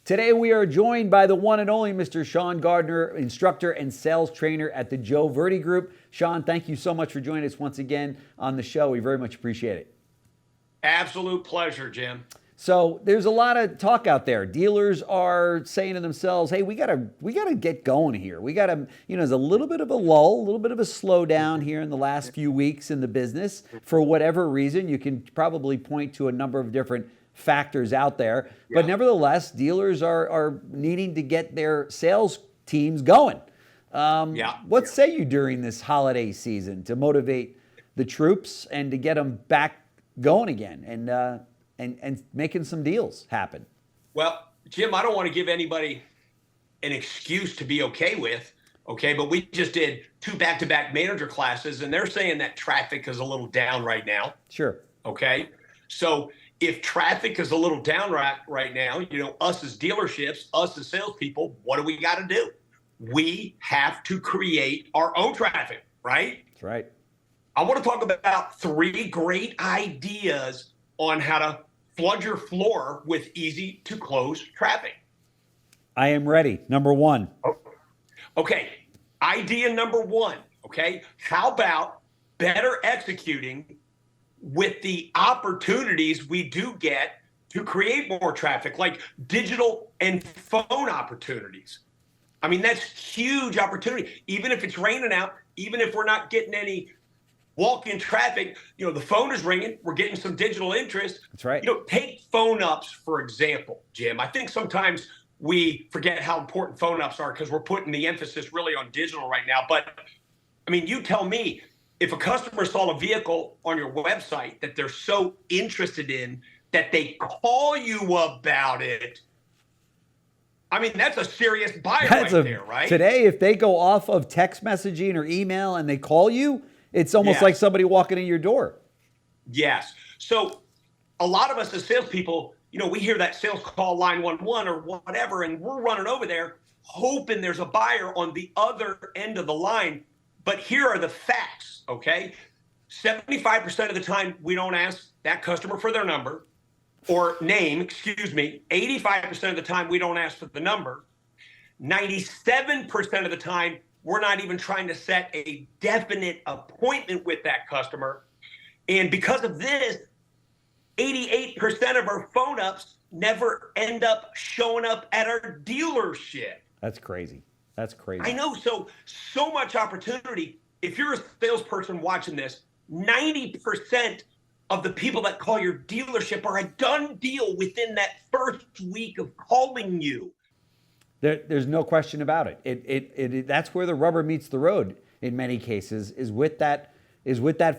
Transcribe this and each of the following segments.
Today we are joined by the one and only Mr. Sean Gardner, instructor and sales trainer at the Verde Group. Sean, thank you so much for joining us once again on the show. We very much appreciate it. Absolute pleasure, Jim. So there's a lot of talk out there. Dealers are saying to themselves, hey, we gotta get going here. We gotta, there's a little bit of a lull, a little bit of a slowdown here in the last few weeks in the business. For whatever reason, you can probably point to a number of different factors out there. But nevertheless, dealers are needing to get their sales teams going. What say you during this holiday season to motivate the troops and to get them back going again and making some deals happen? Well, Jim, I don't want to give anybody an excuse to be okay with, but we just did 2 back-to-back manager classes, and they're saying that traffic is a little down right now. Sure. Okay. So if traffic is a little down right now, us as dealerships, us as salespeople, what do we got to do? We have to create our own traffic, right? That's right. I want to talk about 3 great ideas on how to flood your floor with easy to close traffic. I am ready. Number 1. Okay. Idea number 1. Okay. How about better executing with the opportunities we do get to create more traffic, like digital and phone opportunities? I mean, that's huge opportunity. Even if it's raining out, even if we're not getting any walk-in traffic, the phone is ringing. We're getting some digital interest. That's right. Take phone ups, for example, Jim. I think sometimes we forget how important phone ups are because we're putting the emphasis really on digital right now. But I mean, you tell me, if a customer saw a vehicle on your website that they're so interested in that they call you about it, I mean, that's a serious buyer there, right? Today, if they go off of text messaging or email and they call you, it's almost like somebody walking in your door. Yes. So a lot of us as salespeople, we hear that sales call line 11 or whatever, and we're running over there hoping there's a buyer on the other end of the line. But here are the facts, okay? 75% of the time, we don't ask that customer for their number or name, 85% of the time, we don't ask for the number. 97% of the time, we're not even trying to set a definite appointment with that customer. And because of this, 88% of our phone ups never end up showing up at our dealership. That's crazy. That's crazy. I know. So much opportunity. If you're a salesperson watching this, 90% of the people that call your dealership are a done deal within that first week of calling you. There's no question about it. That's where the rubber meets the road in many cases, is with that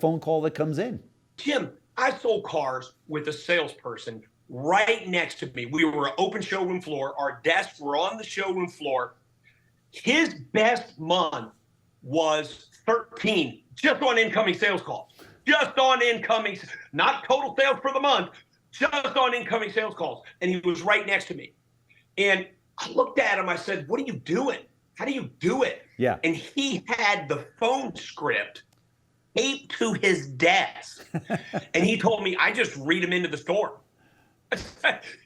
phone call that comes in. Jim, I sold cars with a salesperson right next to me. We were an open showroom floor. Our desks were on the showroom floor. His best month was 13 just on incoming sales calls. Just on incoming, not total sales for the month, just on incoming sales calls. And he was right next to me. And I looked at him, I said, what are you doing? How do you do it? Yeah. And he had the phone script taped to his desk. And he told me, I just read him into the store.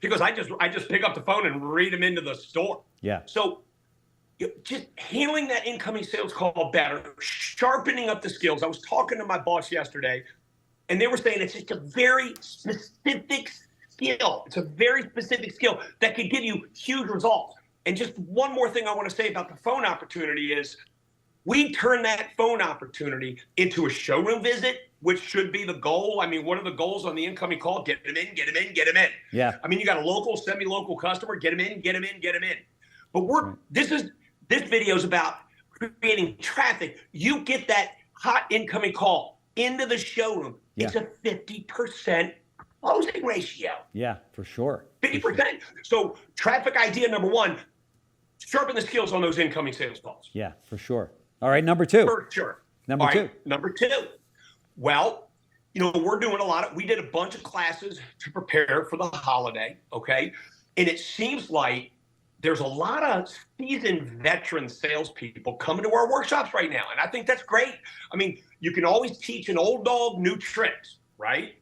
He goes, I just pick up the phone and read him into the store. Yeah. So just handling that incoming sales call better, sharpening up the skills. I was talking to my boss yesterday, and they were saying it's just a very specific skill. It's a very specific skill that could give you huge results. And just one more thing I want to say about the phone opportunity is we turn that phone opportunity into a showroom visit, which should be the goal. I mean, what are the goals on the incoming call? Get them in, get them in, get them in. Yeah. I mean, you got a local, semi-local customer, get them in, get them in, get them in. But this video is about creating traffic. You get that hot incoming call into the showroom. Yeah. It's a 50% closing ratio. Yeah, for sure. 50%. So traffic idea number 1, sharpen the skills on those incoming sales calls. Yeah, for sure. All right, number 2. For sure. Number 2. Number 2. Well, we're doing we did a bunch of classes to prepare for the holiday, okay? And it seems like there's a lot of seasoned veteran salespeople coming to our workshops right now. And I think that's great. I mean, you can always teach an old dog new tricks, right?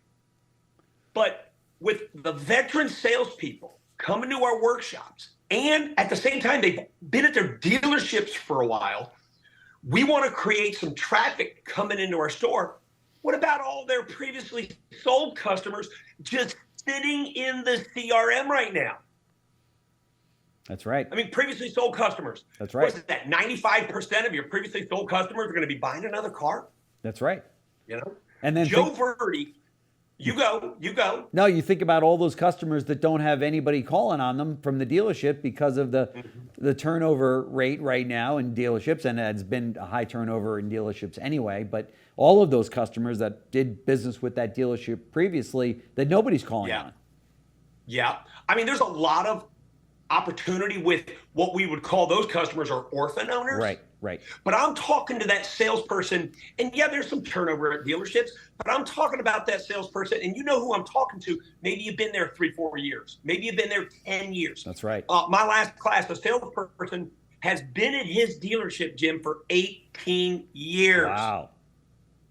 But with the veteran salespeople coming to our workshops, and at the same time, they've been at their dealerships for a while. We want to create some traffic coming into our store. What about all their previously sold customers just sitting in the CRM right now? That's right. I mean, previously sold customers. That's right. What is that? 95% of your previously sold customers are going to be buying another car? That's right. You know? And then Joe Verde, you go. No, you think about all those customers that don't have anybody calling on them from the dealership because of the turnover rate right now in dealerships, and it's been a high turnover in dealerships anyway, but all of those customers that did business with that dealership previously that nobody's calling on. Yeah. I mean, there's a lot of opportunity with what we would call those customers are orphan owners. Right. But I'm talking to that salesperson, and yeah, there's some turnover at dealerships, but I'm talking about that salesperson, and you know who I'm talking to. Maybe you've been there 3-4 years. Maybe you've been there 10 years. That's right. My last class, a salesperson has been at his dealership, Jim, for 18 years. Wow.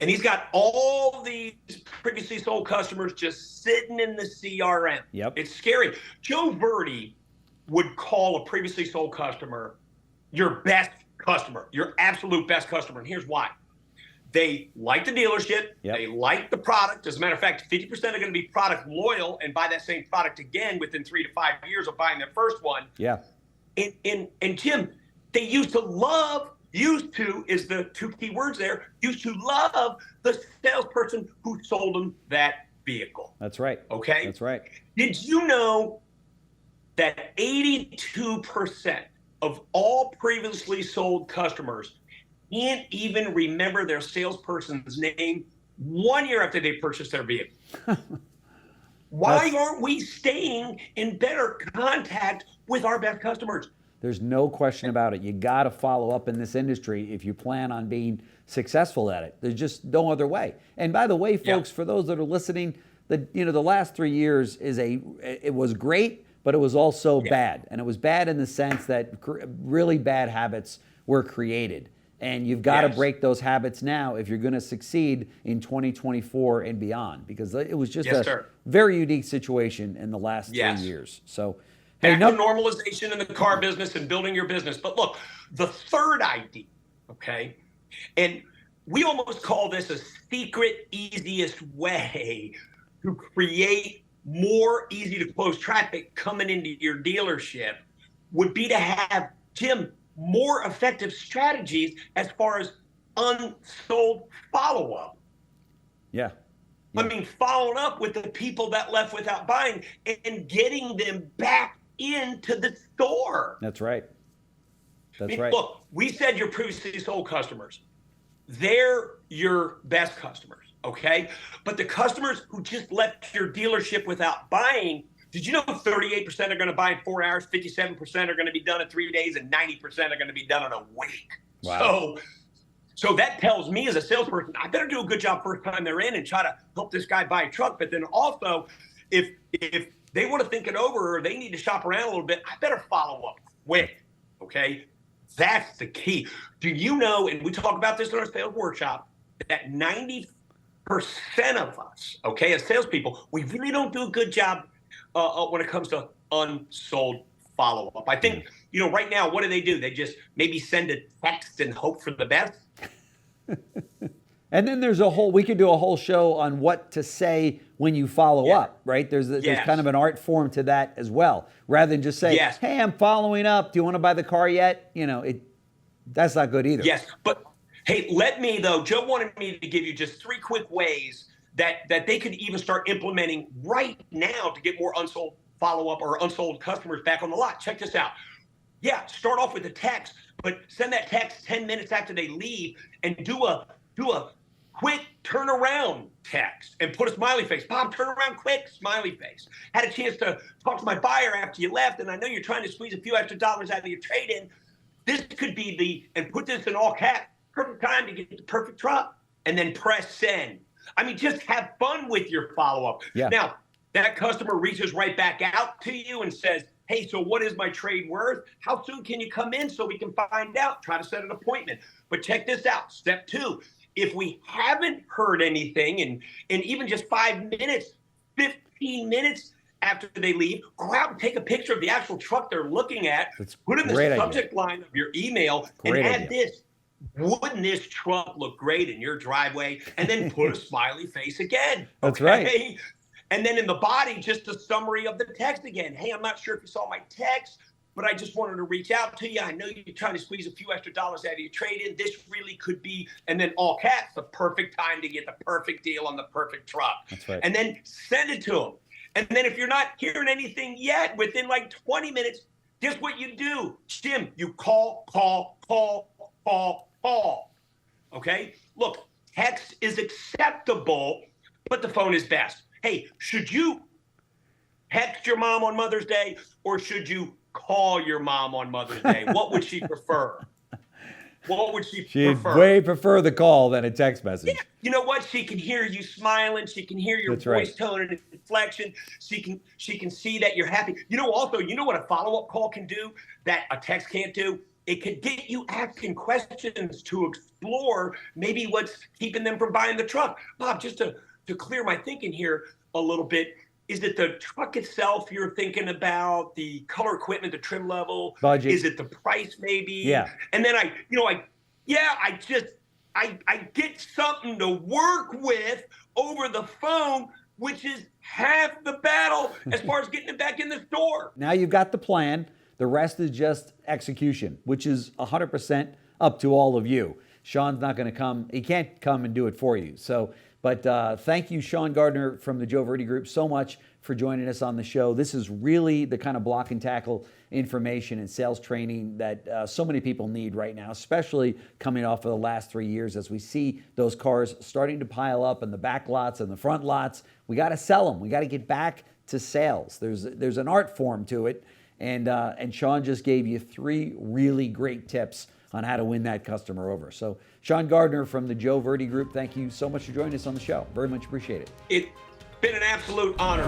And he's got all these previously sold customers just sitting in the CRM. Yep. It's scary. Joe Verde would call a previously sold customer your best customer, your absolute best customer. And here's why. They like the dealership. Yep. They like the product. As a matter of fact, 50% are going to be product loyal and buy that same product again within 3 to 5 years of buying their first one. Yeah. And Jim, they used to is the 2 key words there, used to love the salesperson who sold them that vehicle. That's right. Okay? That's right. Did you know that 82% of all previously sold customers can't even remember their salesperson's name 1 year after they purchased their vehicle? Why aren't we staying in better contact with our best customers? There's no question about it. You got to follow up in this industry if you plan on being successful at it. There's just no other way. And by the way, folks, for those that are listening, the last 3 years it was great, but it was also bad. And it was bad in the sense that really bad habits were created. And you've got to break those habits now if you're going to succeed in 2024 and beyond, because it was just a very unique situation in the last 3 years. So, back to normalization in the car business and building your business. But look, the third idea, okay, and we almost call this a secret easiest way to create more easy to close traffic coming into your dealership, would be to have, Jim, more effective strategies as far as unsold follow-up. Yeah. I mean, following up with the people that left without buying and getting them back into the store. That's right. That's right. Look, we said your previously sold customers. They're your best customers, okay? But the customers who just left your dealership without buying, did you know 38% are going to buy in 4 hours, 57% are going to be done in 3 days, and 90% are going to be done in a week? Wow. So that tells me as a salesperson, I better do a good job first time they're in and try to help this guy buy a truck. But then also, if they want to think it over or they need to shop around a little bit, I better follow up quick, okay? That's the key. Do you know, and we talk about this in our sales workshop, that 90% of us, okay, as salespeople, we really don't do a good job when it comes to unsold follow-up. I think, right now, what do? They just maybe send a text and hope for the best. And then we could do a whole show on what to say when you follow up, right? There's kind of an art form to that as well. Rather than just say, hey, I'm following up. Do you want to buy the car yet? That's not good either. Yes, but hey, Joe wanted me to give you just 3 quick ways that they could even start implementing right now to get more unsold follow-up or unsold customers back on the lot. Check this out. Yeah, start off with a text, but send that text 10 minutes after they leave and do a quick turnaround text and put a smiley face. Bob, turn around quick, smiley face. Had a chance to talk to my buyer after you left, and I know you're trying to squeeze a few extra dollars out of your trade-in. This could be and put this in all caps, perfect time to get the perfect truck, and then press send. I mean, just have fun with your follow-up. Yeah. Now, that customer reaches right back out to you and says, hey, so what is my trade worth? How soon can you come in so we can find out? Try to set an appointment. But check this out. Step 2, if we haven't heard anything in even just 5 minutes, 15 minutes, after they leave, go out and take a picture of the actual truck they're looking at, That's put in the great idea. subject line of your email, Great and add idea. this. Wouldn't this truck look great in your driveway? And then put a smiley face again. That's okay? right. And then in the body, just a summary of the text again. Hey, I'm not sure if you saw my text, but I just wanted to reach out to you. I know you're trying to squeeze a few extra dollars out of your trade-in. This really could be, and then all caps, the perfect time to get the perfect deal on the perfect truck. That's right. And then send it to them. And then if you're not hearing anything yet, within like 20 minutes, guess what you do? Jim, you call. Okay? Look, text is acceptable, but the phone is best. Hey, should you text your mom on Mother's Day, or should you call your mom on Mother's Day? What would she prefer? What would she prefer? She'd way prefer the call than a text message. Yeah. You know what? She can hear you smiling. She can hear your That's voice right. tone and inflection. She can see that you're happy. You know, also, you know what a follow-up call can do that a text can't do? It could get you asking questions to explore maybe what's keeping them from buying the truck. Bob, just to clear my thinking here a little bit, is it the truck itself you're thinking about, the color equipment, the trim level? Budget. Is it the price maybe? Yeah. And then I get something to work with over the phone, which is half the battle as far as getting it back in the store. Now you've got the plan. The rest is just execution, which is 100% up to all of you. Sean's not going to come. He can't come and do it for you. But thank you, Sean Gardner from the Verde Group, so much for joining us on the show. This is really the kind of block and tackle information and sales training that so many people need right now, especially coming off of the last 3 years as we see those cars starting to pile up in the back lots and the front lots. We got to sell them. We got to get back to sales. There's an art form to it. And Sean just gave you 3 really great tips on how to win that customer over. So Sean Gardner from the Verde Group, thank you so much for joining us on the show. Very much appreciate it. It's been an absolute honor.